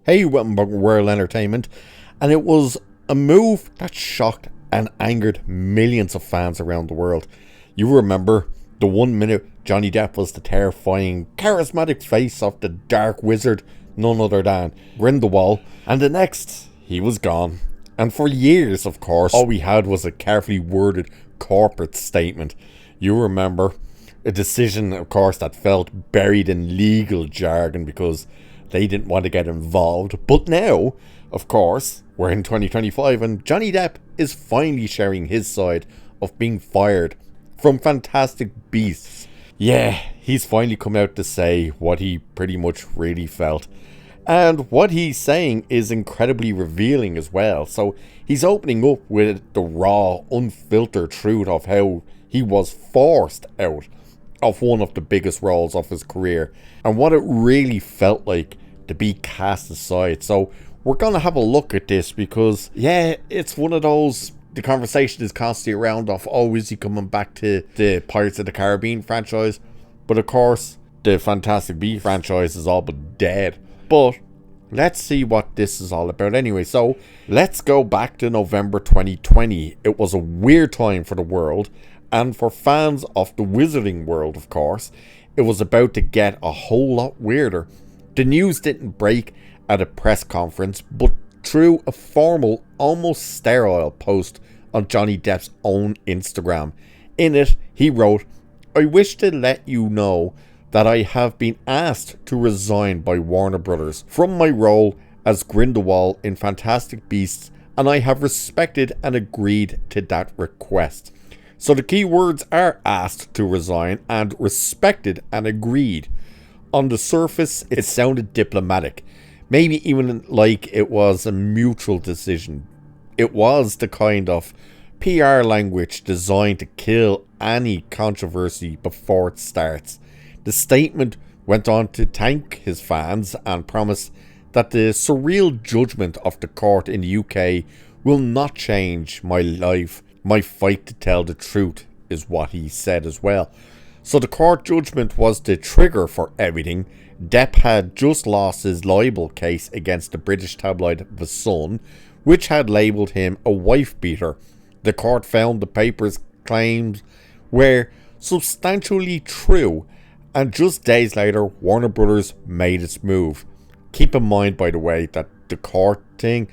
Hey, welcome back to World Entertainment. And it was a move that shocked and angered millions of fans around the world. You remember the 1 minute Johnny Depp was the terrifying, charismatic face of the dark wizard, none other than Grindelwald, and the next, he was gone. And for years, of course, all we had was a carefully worded corporate statement. You remember a decision, of course, that felt buried in legal jargon because they didn't want to get involved. But now, of course, we're in 2025 and Johnny Depp is finally sharing his side of being fired from Fantastic Beasts. Yeah, he's finally come out to say what he pretty much really felt. And what he's saying is incredibly revealing as well. So he's opening up with the raw, unfiltered truth of how he was forced out of one of the biggest roles of his career and what it really felt like to be cast aside. So we're going to have a look at this because, yeah, it's one of those, the conversation is constantly around of, oh, is he coming back to the Pirates of the Caribbean franchise? But of course, the Fantastic Beasts franchise is all but dead. But let's see what this is all about anyway. So let's go back to November 2020. It was a weird time for the world, and for fans of the wizarding world, of course, it was about to get a whole lot weirder. The news didn't break at a press conference, but through a formal, almost sterile post on Johnny Depp's own Instagram. In it, he wrote, "I wish to let you know that I have been asked to resign by Warner Brothers from my role as Grindelwald in Fantastic Beasts, and I have respected and agreed to that request." So the key words are asked to resign and respected and agreed. On the surface, it sounded diplomatic, maybe even like it was a mutual decision. It was the kind of PR language designed to kill any controversy before it starts. The statement went on to thank his fans and promise that the surreal judgment of the court in the UK will not change my life. My fight to tell the truth is what he said as well. So the court judgment was the trigger for everything. Depp had just lost his libel case against the British tabloid The Sun, which had labelled him a wife-beater. The court found the paper's claims were substantially true, and just days later, Warner Brothers made its move. Keep in mind, by the way, that the court thing,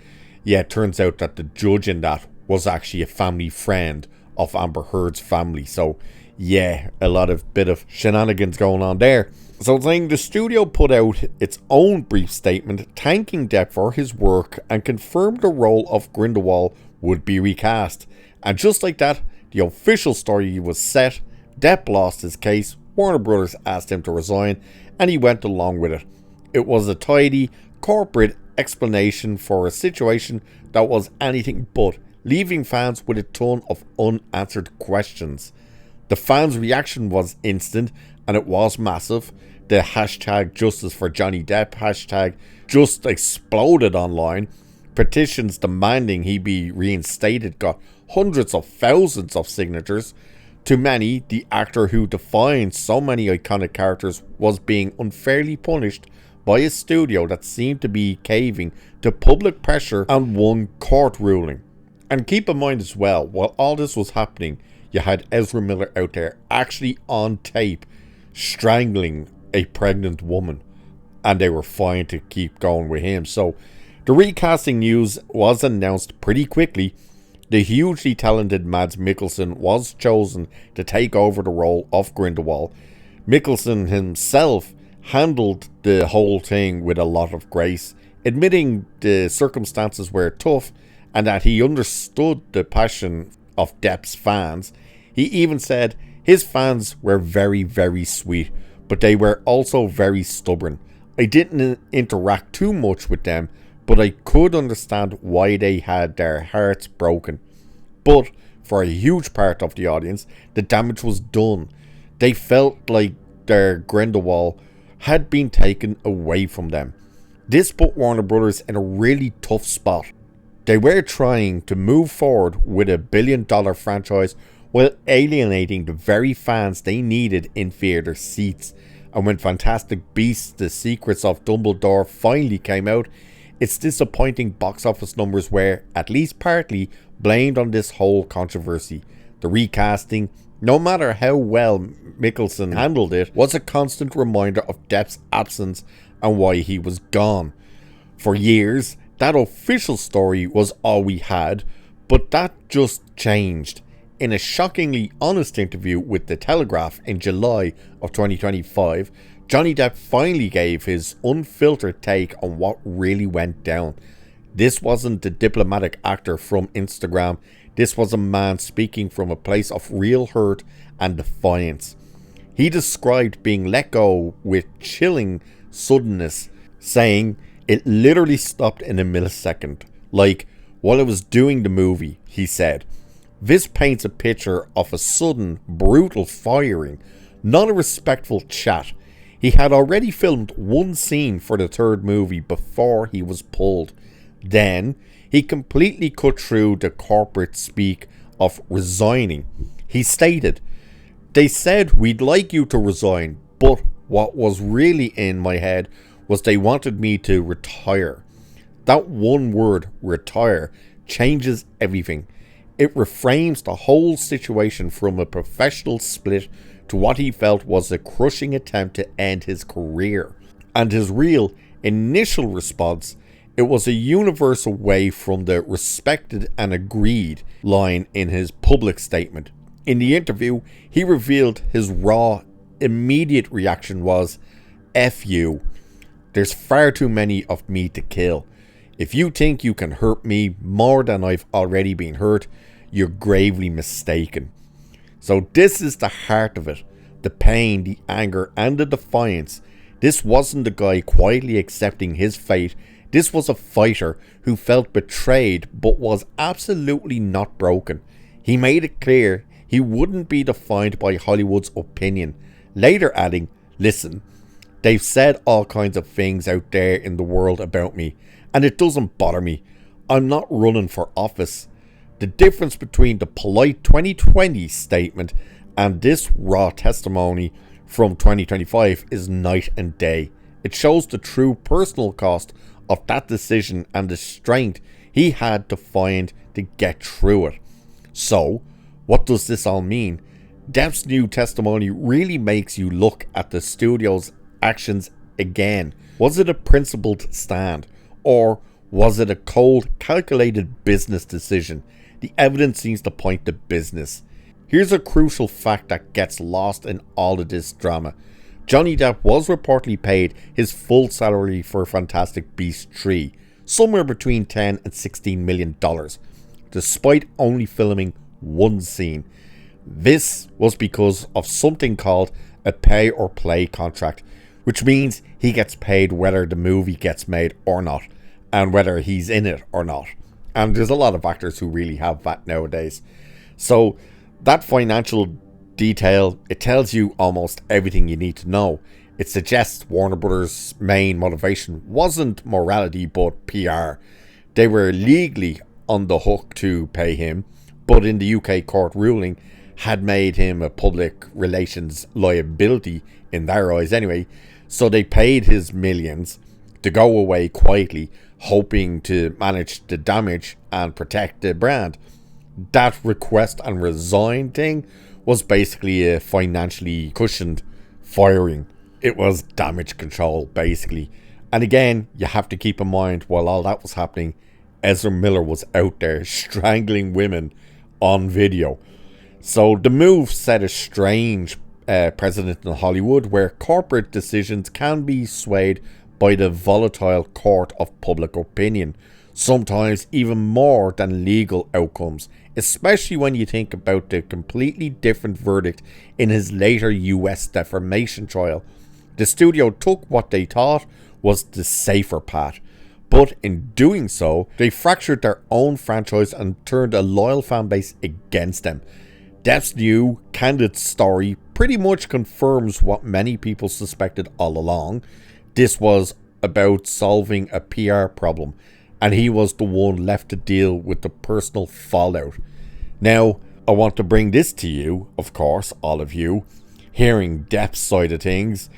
yeah, it turns out that the judge in that was actually a family friend of Amber Heard's family. So, yeah, a lot of bit of shenanigans going on there. So saying the studio put out its own brief statement thanking Depp for his work and confirmed the role of Grindelwald would be recast. And just like that, the official story was set. Depp lost his case, Warner Brothers asked him to resign, and he went along with it. It was a tidy, corporate explanation for a situation that was anything but, leaving fans with a ton of unanswered questions. The fans' reaction was instant, and it was massive. The hashtag Justice for Johnny Depp hashtag just exploded online. Petitions demanding he be reinstated got hundreds of thousands of signatures. To many, the actor who defined so many iconic characters was being unfairly punished by a studio that seemed to be caving to public pressure and one court ruling. And keep in mind as well, while all this was happening, you had Ezra Miller out there actually on tape strangling a pregnant woman, and they were fine to keep going with him. So the recasting news was announced pretty quickly. The hugely talented Mads Mikkelsen was chosen to take over the role of Grindelwald. Mikkelsen himself handled the whole thing with a lot of grace, admitting the circumstances were tough and that he understood the passion of Depp's fans. He even said his fans were very, very sweet, but they were also very stubborn. I didn't interact too much with them, but I could understand why they had their hearts broken. But for a huge part of the audience, the damage was done. They felt like their Grindelwald had been taken away from them. This put Warner Brothers in a really tough spot. They were trying to move forward with a billion-dollar franchise while alienating the very fans they needed in theatre seats. And when Fantastic Beasts: The Secrets of Dumbledore finally came out, Its disappointing box office numbers were, at least partly, blamed on this whole controversy. The recasting, no matter how well Mikkelsen handled it, was a constant reminder of Depp's absence and why he was gone. For years, that official story was all we had, but that just changed. In a shockingly honest interview with The Telegraph in July of 2025, Johnny Depp finally gave his unfiltered take on what really went down. This wasn't the diplomatic actor from Instagram. This was a man speaking from a place of real hurt and defiance. He described being let go with chilling suddenness, saying it literally stopped in a millisecond. Like, while I was doing the movie, he said. This paints a picture of a sudden, brutal firing, not a respectful chat. He had already filmed one scene for the third movie before he was pulled. Then, he completely cut through the corporate speak of resigning. He stated, "They said we'd like you to resign, but what was really in my head was they wanted me to retire." That one word, retire, changes everything. It reframes the whole situation from a professional split to what he felt was a crushing attempt to end his career. And his real initial response, it was a universe away from the respected and agreed line in his public statement. In the interview, he revealed his raw, immediate reaction was, "F you. There's far too many of me to kill. If you think you can hurt me more than I've already been hurt, you're gravely mistaken." So this is the heart of it. The pain, the anger, and the defiance. This wasn't a guy quietly accepting his fate. This was a fighter who felt betrayed but was absolutely not broken. He made it clear he wouldn't be defined by Hollywood's opinion, later adding, "Listen, they've said all kinds of things out there in the world about me, and it doesn't bother me. I'm not running for office." The difference between the polite 2020 statement and this raw testimony from 2025 is night and day. It shows the true personal cost of that decision and the strength he had to find to get through it. So, what does this all mean? Depp's new testimony really makes you look at the studio's actions again. Was it a principled stand? Or was it a cold, calculated business decision? The evidence seems to point to business. Here's a crucial fact that gets lost in all of this drama. Johnny Depp was reportedly paid his full salary for Fantastic Beasts 3, somewhere between $10 and $16 million, despite only filming one scene. This was because of something called a pay or play contract, which means he gets paid whether the movie gets made or not, and whether he's in it or not. And there's a lot of actors who really have that nowadays. So that financial detail, it tells you almost everything you need to know. It suggests Warner Brothers' main motivation wasn't morality but PR. They were legally on the hook to pay him, but in the UK court ruling had made him a public relations liability in their eyes anyway. So they paid his millions to go away quietly, hoping to manage the damage and protect the brand. That request and resign thing was basically a financially cushioned firing. It was damage control, basically. And again, you have to keep in mind, while all that was happening, Ezra Miller was out there strangling women on video. So the move set a strange precedent in Hollywood, where corporate decisions can be swayed by the volatile court of public opinion, sometimes even more than legal outcomes, especially when you think about the completely different verdict in his later US defamation trial. The studio took what they thought was the safer path, but in doing so, they fractured their own franchise and turned a loyal fan base against them. Depp's new, candid story pretty much confirms what many people suspected all along. This was about solving a PR problem, and he was the one left to deal with the personal fallout. Now, I want to bring this to you, of course, all of you. Hearing Depp's side of things,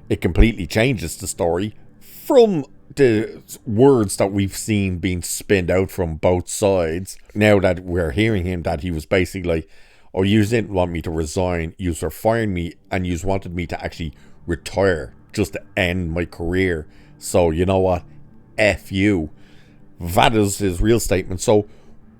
it completely changes the story from the words that we've seen being spinned out from both sides, now that we're hearing him, that he was basically like, oh, you didn't want me to resign, you were firing me, and you wanted me to actually retire, just to end my career. So, you know what? F you. That is his real statement. So,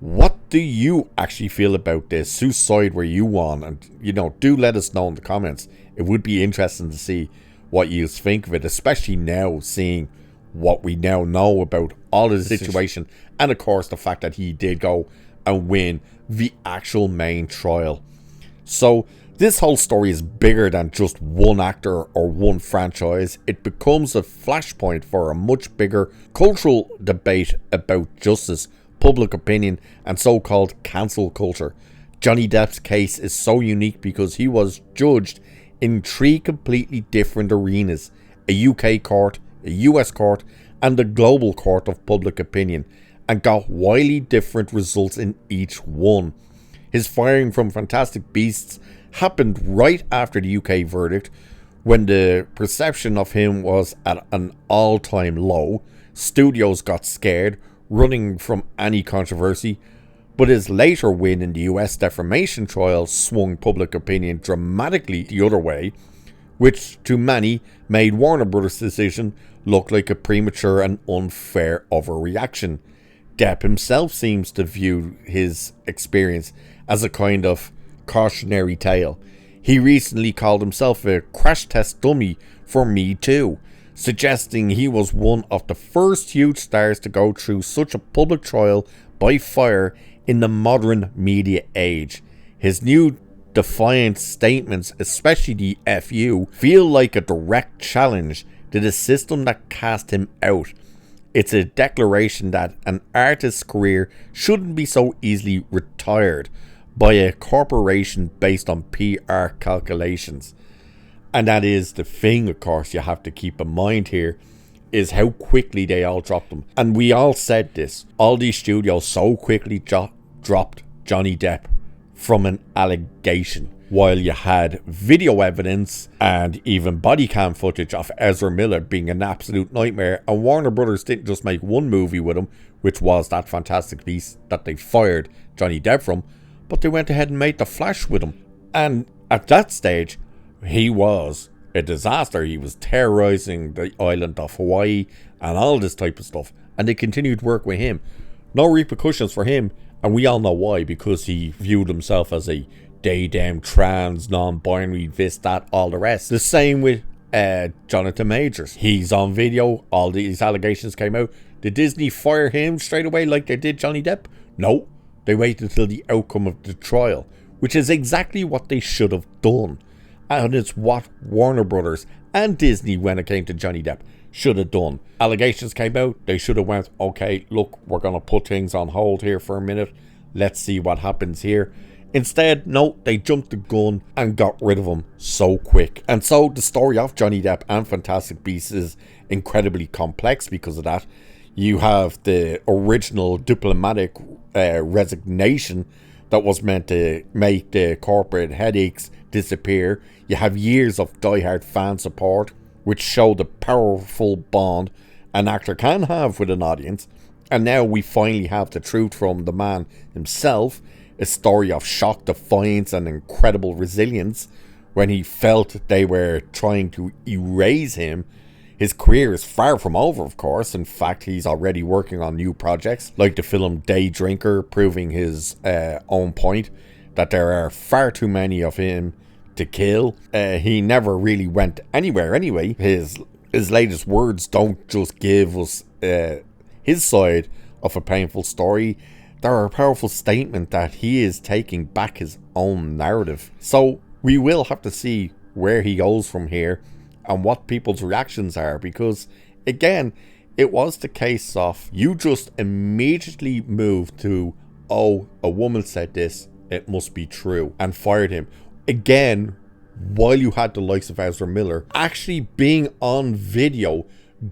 what do you actually feel about this? Whose side were you on? And, do let us know in the comments. It would be interesting to see what you think of it, especially now, seeing what we now know about all of the situation, and of course the fact that he did go and win the actual main trial. So this whole story is bigger than just one actor or one franchise. It becomes a flashpoint for a much bigger cultural debate about justice, public opinion, and so-called cancel culture. Johnny Depp's case is so unique because he was judged in 3 completely different arenas: a UK court, a US court, and a global court of public opinion, and got wildly different results in each one. His firing from Fantastic Beasts happened right after the UK verdict, when the perception of him was at an all-time low. Studios got scared, running from any controversy, but his later win in the US defamation trial swung public opinion dramatically the other way, which to many made Warner Brothers' decision look like a premature and unfair overreaction. Depp himself seems to view his experience as a kind of cautionary tale. He recently called himself a crash test dummy for Me Too, suggesting he was one of the first huge stars to go through such a public trial by fire in the modern media age. His new defiant statements, especially the FU, feel like a direct challenge to the system that cast him out. It's a declaration that an artist's career shouldn't be so easily retired by a corporation based on PR calculations. And that is the thing, of course, you have to keep in mind here, is how quickly they all dropped him. And we all said this, all these studios so quickly dropped Johnny Depp from an allegation, while you had video evidence and even body cam footage of Ezra Miller being an absolute nightmare. And Warner Brothers didn't just make one movie with him, which was that Fantastic Beast that they fired Johnny Depp from, but they went ahead and made The Flash with him. And at that stage, he was a disaster. He was terrorizing the island of Hawaii and all this type of stuff. And they continued to work with him. No repercussions for him. And we all know why, because he viewed himself as a they-them, trans, non-binary, this, that, all the rest. The same with Jonathan Majors. He's on video. All these allegations came out. Did Disney fire him straight away like they did Johnny Depp? No. They waited until the outcome of the trial, which is exactly what they should have done. And it's what Warner Brothers and Disney, when it came to Johnny Depp, should have done. Allegations came out, they should have went, okay, look, we're going to put things on hold here for a minute. Let's see what happens here. Instead, no, they jumped the gun and got rid of him so quick. And so the story of Johnny Depp and Fantastic Beasts is incredibly complex because of that. You have the original diplomatic resignation that was meant to make the corporate headaches disappear. You have years of diehard fan support, which show the powerful bond an actor can have with an audience. And now we finally have the truth from the man himself, a story of shock, defiance, and incredible resilience. When he felt they were trying to erase him, his career is far from over, of course. In fact, he's already working on new projects, like the film Day Drinker, proving his own point, that there are far too many of him to kill. He never really went anywhere anyway. His latest words don't just give us his side of a painful story. They're a powerful statement that he is taking back his own narrative. So we will have to see where he goes from here and what people's reactions are, because again, it was the case of you just immediately moved to, oh, a woman said this, it must be true, and fired him. Again, while you had the likes of Ezra Miller actually being on video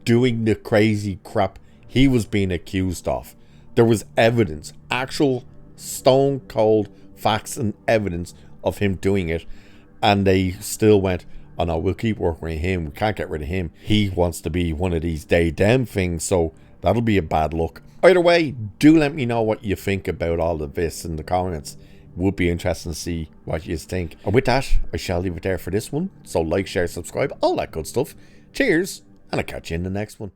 doing the crazy crap he was being accused of. There was evidence, actual stone cold facts and evidence of him doing it, and they still went, oh no, we'll keep working with him, we can't get rid of him, he wants to be one of these they them things, so that'll be a bad look. Either way, do let me know what you think about all of this in the comments. Would be interesting to see what you think. And with that, I shall leave it there for this one. So like, share, subscribe, all that good stuff. Cheers, and I'll catch you in the next one.